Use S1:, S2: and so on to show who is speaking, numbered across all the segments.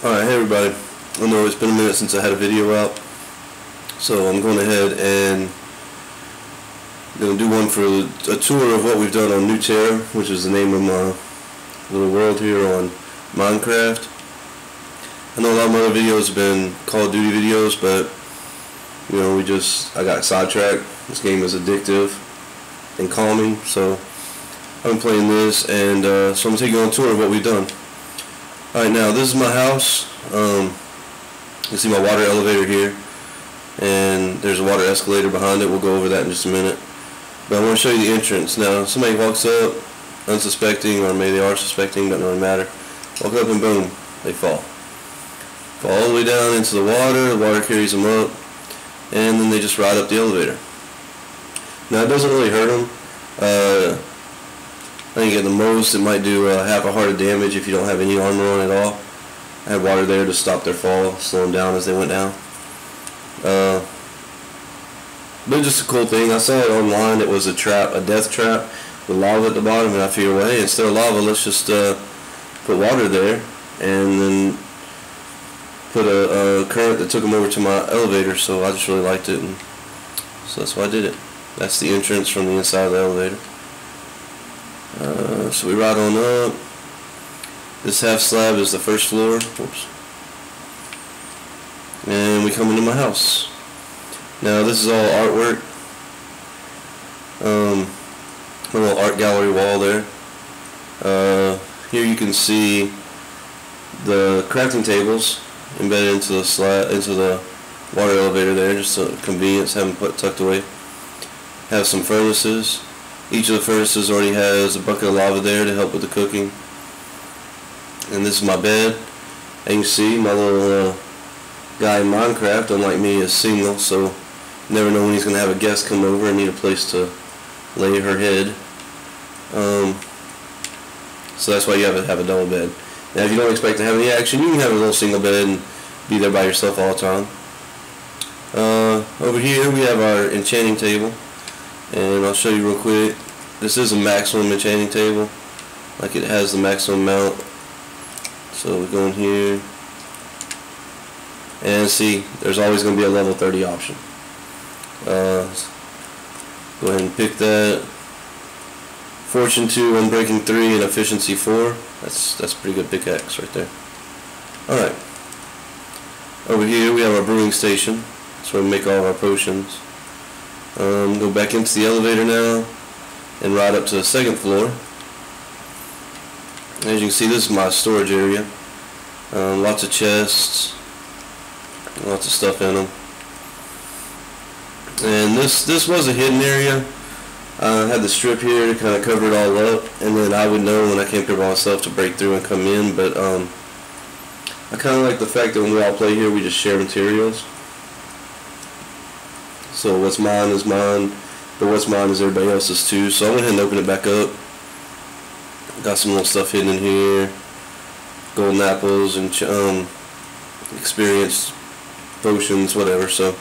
S1: Alright, hey everybody. I know it's been a minute since I had a video out, so I'm going ahead and going to do one for a tour of what we've done on New Terra, which is the name of my little world here on Minecraft. I know a lot of my other videos have been Call of Duty videos, but you know, I got sidetracked. This game is addictive and calming, so I've been playing this, and so I'm going to take you on a tour of what we've done. Alright, now this is my house. You can see my water elevator here, and there's a water escalator behind it. We'll go over that in just a minute. But I want to show you the entrance. Now, somebody walks up unsuspecting, or maybe they are suspecting, doesn't really matter. Walk up and boom, they fall. Fall all the way down into the water carries them up, and then they just ride up the elevator. Now, it doesn't really hurt them. I think at the most it might do half a heart of damage if you don't have any armor on at all. I had water there to stop their fall, slow them down as they went down. But just a cool thing. I saw it online. It was a trap, a death trap with lava at the bottom, and I figured, well, hey, instead of lava, let's just put water there, and then put a current that took them over to my elevator. So I just really liked it, and so that's why I did it. That's the entrance from the inside of the elevator. So we ride on up. This half slab is the first floor. Whoops. And we come into my house. Now this is all artwork. A little art gallery wall there. Here you can see the crafting tables embedded into the water elevator there, just a convenience, have them tucked away. Have some furnaces. Each of the furnaces already has a bucket of lava there to help with the cooking. And this is my bed. And you see my little guy in Minecraft, unlike me, is single, so you never know when he's going to have a guest come over and need a place to lay her head. So that's why you have to have a double bed. Now if you don't expect to have any action, you can have a little single bed and be there by yourself all the time. Over here we have our enchanting table. And I'll show you real quick. This is a maximum enchanting table. Like, it has the maximum amount. So we go in here. And see, there's always going to be a level 30 option. Go ahead and pick that. Fortune 2, Unbreaking 3, and Efficiency 4. That's a pretty good pickaxe right there. Alright. Over here we have our brewing station. That's where we make all of our potions. Go back into the elevator now and ride up to the second floor. As you can see, this is my storage area. Lots of chests, lots of stuff in them. And this was a hidden area. I had the strip here to kind of cover it all up, and then I would know when I came here by myself to break through and come in. But I kind of like the fact that when we all play here, we just share materials. So what's mine is mine, but what's mine is everybody else's too. So I went ahead and opened it back up. Got some little stuff hidden in here. Golden apples and experience potions, whatever. So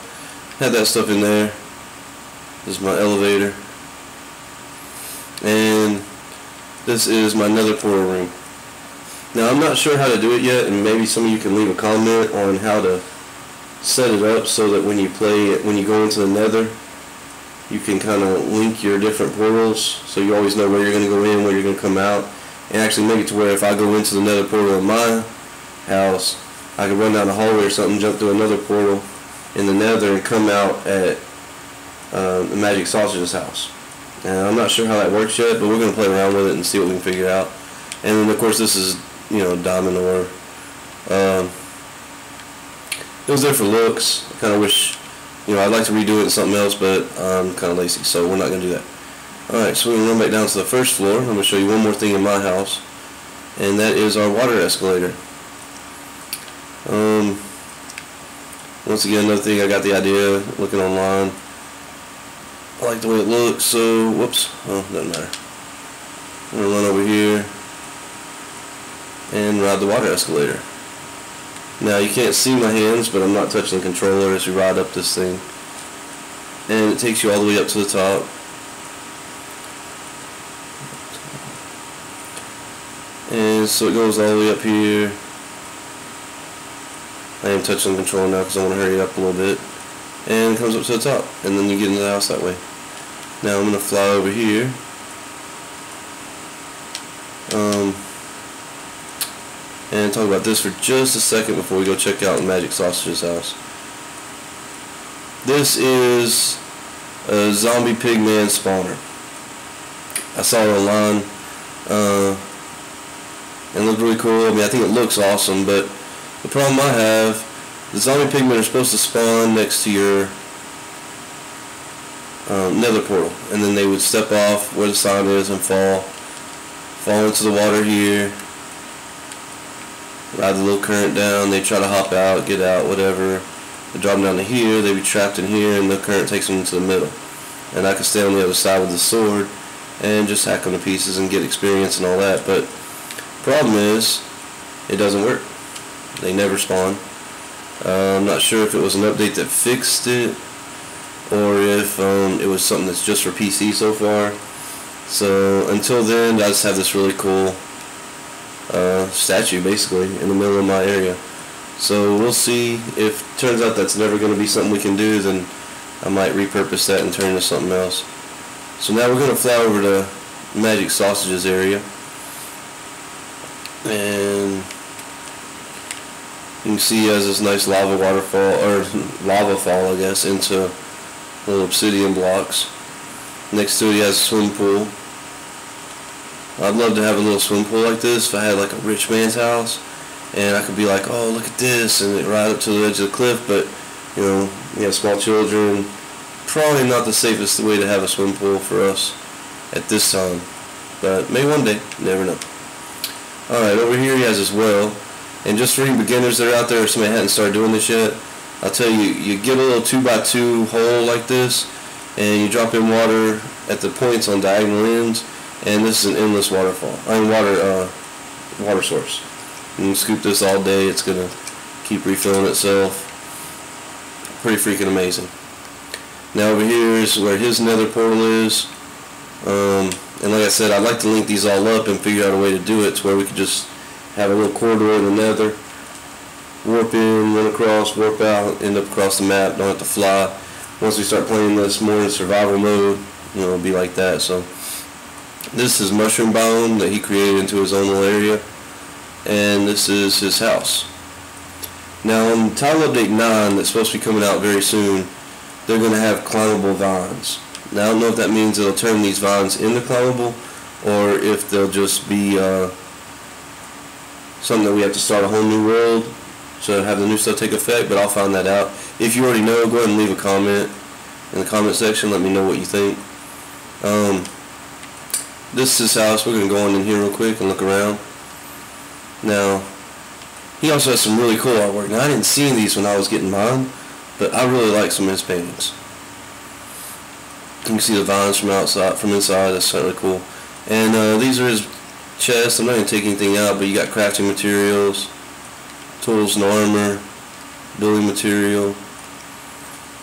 S1: had that stuff in there. This is my elevator. And this is my nether portal room. Now I'm not sure how to do it yet, and maybe some of you can leave a comment on how to set it up so that when you go into the nether, you can kind of link your different portals, so you always know where you're going to go in, where you're going to come out, and actually make it to where if I go into the nether portal in my house, I can run down the hallway or something, jump through another portal in the nether, and come out at the Magic Sausage's house. And I'm not sure how that works yet, but we're going to play around with it and see what we can figure out. And then of course this is, you know, diamond ore. It was there for looks. I kind of wish, you know, I'd like to redo it in something else, but I'm kind of lazy, so we're not going to do that. Alright, so we're going to run back down to the first floor. I'm going to show you one more thing in my house, and that is our water escalator. Once again, another thing, I got the idea looking online. I like the way it looks, so, whoops, oh, doesn't matter. I'm going to run over here and ride the water escalator. Now you can't see my hands, but I'm not touching the controller as we ride up this thing. And it takes you all the way up to the top. And so it goes all the way up here. I am touching the controller now because I want to hurry it up a little bit. And it comes up to the top, and then you get into the house that way. Now I'm going to fly over here. And talk about this for just a second before we go check out Magic Sausage's house. This is a zombie pigman spawner. I saw it online. And it looked really cool. I mean, I think it looks awesome, but the problem I have, the zombie pigmen are supposed to spawn next to your nether portal, and then they would step off where the sign is and fall into the water here, ride the little current down, they try to hop out, get out, whatever, they drop them down to here, they be trapped in here, and the current takes them into the middle. And I can stay on the other side with the sword and just hack them to pieces and get experience and all that, but problem is, it doesn't work. They never spawn. I'm not sure if it was an update that fixed it, or if it was something that's just for PC so far. So until then, I just have this really cool statue basically in the middle of my area. So we'll see. If it turns out that's never going to be something we can do, then I might repurpose that and turn it into something else. So now we're going to fly over to Magic Sausage's area, and you can see he has this nice lava waterfall, or lava fall I guess, into little obsidian blocks. Next to it he has a swim pool. I'd love to have a little swim pool like this if I had like a rich man's house, and I could be like, oh look at this, and it right up to the edge of the cliff. But you know, we have small children, probably not the safest way to have a swim pool for us at this time, but maybe one day, you never know. Alright, over here he has his well, and just for any beginners that are out there, or somebody hadn't started doing this yet, I'll tell you, you get a little 2x2 hole like this, and you drop in water at the points on diagonal ends, and this is an endless waterfall. Water source. You can scoop this all day, it's gonna keep refilling itself. Pretty freaking amazing. Now over here is where his nether portal is. And like I said, I'd like to link these all up and figure out a way to do it to where we could just have a little corridor in the nether, warp in, run across, warp out, end up across the map, don't have to fly. Once we start playing this more in survival mode, you know, it'll be like that. So this is mushroom biome that he created into his own little area, and this is his house. Now on Title Update 9 that's supposed to be coming out very soon, they're going to have climbable vines. Now I don't know if that means they'll turn these vines into climbable, or if they'll just be something that we have to start a whole new world to have the new stuff take effect, but I'll find that out. If you already know, go ahead and leave a comment in the comment section, let me know what you think. This is his house. We're going to go on in here real quick and look around. Now, he also has some really cool artwork. Now I didn't see these when I was getting mine, but I really like some of his paintings. You can see the vines from outside, from inside. That's really cool. And these are his chests. I'm not going to take anything out, but you got crafting materials, tools and armor, building material,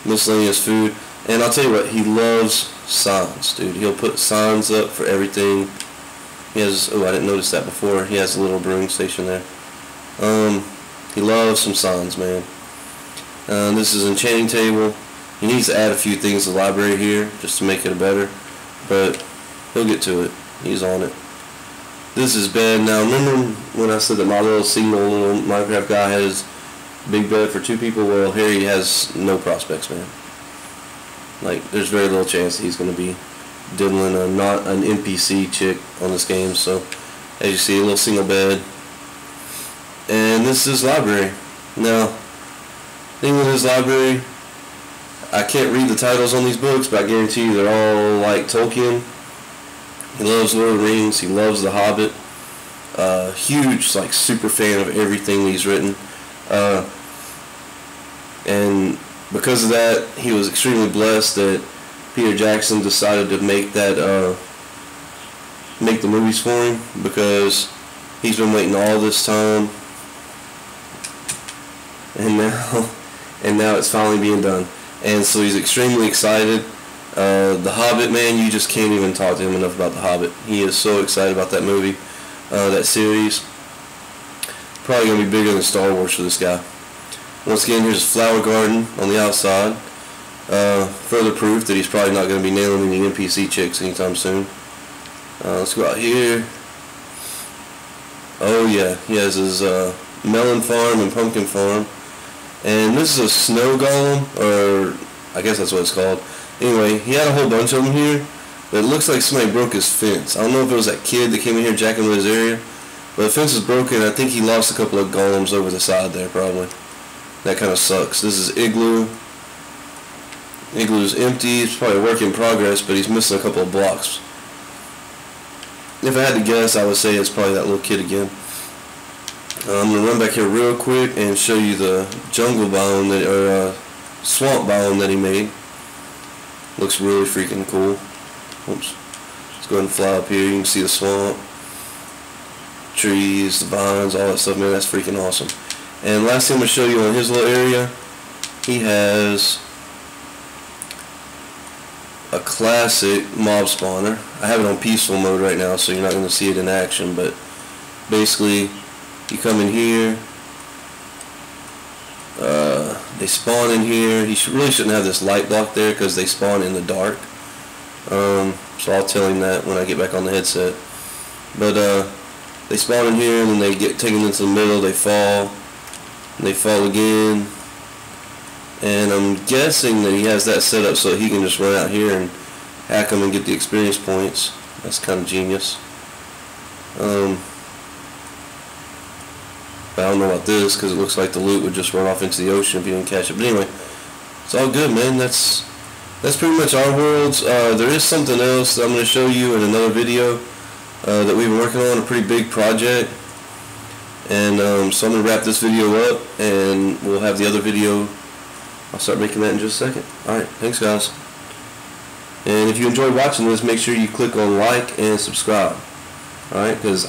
S1: miscellaneous food. And I'll tell you what, he loves signs, dude. He'll put signs up for everything. He has, oh, I didn't notice that before. He has a little brewing station there. He loves some signs, man. This is an enchanting table. He needs to add a few things to the library here just to make it better, but he'll get to it. He's on it. This is bed. Now remember when I said that my little Minecraft guy has big bed for 2 people? Well, here he has no prospects, man. Like, there's very little chance that he's going to be diddling not an NPC chick on this game. So as you see, a little single bed. And this is his library. Now, thing with his library, I can't read the titles on these books, but I guarantee you they're all like Tolkien. He loves Lord of the Rings. He loves The Hobbit. Huge, like, super fan of everything he's written. And because of that, he was extremely blessed that Peter Jackson decided to make that make the movies for him, because he's been waiting all this time, and now it's finally being done. And so he's extremely excited. The Hobbit, man, you just can't even talk to him enough about The Hobbit. He is so excited about that movie, that series. Probably going to be bigger than Star Wars for this guy. Once again, here's a flower garden on the outside. Further proof that he's probably not going to be nailing any NPC chicks anytime soon. Let's go out here. Oh yeah, he has his melon farm and pumpkin farm. And this is a snow golem, or I guess that's what it's called. Anyway, he had a whole bunch of them here, but it looks like somebody broke his fence. I don't know if it was that kid that came in here jacking with his area, but the fence is broken. I think he lost a couple of golems over the side there, probably. That kind of sucks. This is Igloo. Igloo's empty. It's probably a work in progress, but he's missing a couple of blocks. If I had to guess, I would say it's probably that little kid again. I'm going to run back here real quick and show you the jungle biome, or swamp biome that he made. Looks really freaking cool. Oops. Let's go ahead and fly up here. You can see the swamp, trees, the vines, all that stuff. Man, that's freaking awesome. And last thing I'm going to show you on his little area, he has a classic mob spawner. I have it on peaceful mode right now, so you're not going to see it in action, but basically you come in here, they spawn in here. He really shouldn't have this light block there because they spawn in the dark, so I'll tell him that when I get back on the headset. But they spawn in here and then they get taken into the middle, they fall, and they fall again. And I'm guessing that he has that set up so he can just run out here and hack them and get the experience points. That's kind of genius. But I don't know about this because it looks like the loot would just run off into the ocean if you didn't catch it. But anyway, it's all good, man. That's pretty much our worlds. There is something else that I'm going to show you in another video that we've been working on, a pretty big project. And so I'm going to wrap this video up and we'll have the other video. I'll start making that in just a second. Alright, thanks guys. And if you enjoyed watching this, make sure you click on like and subscribe. Alright, because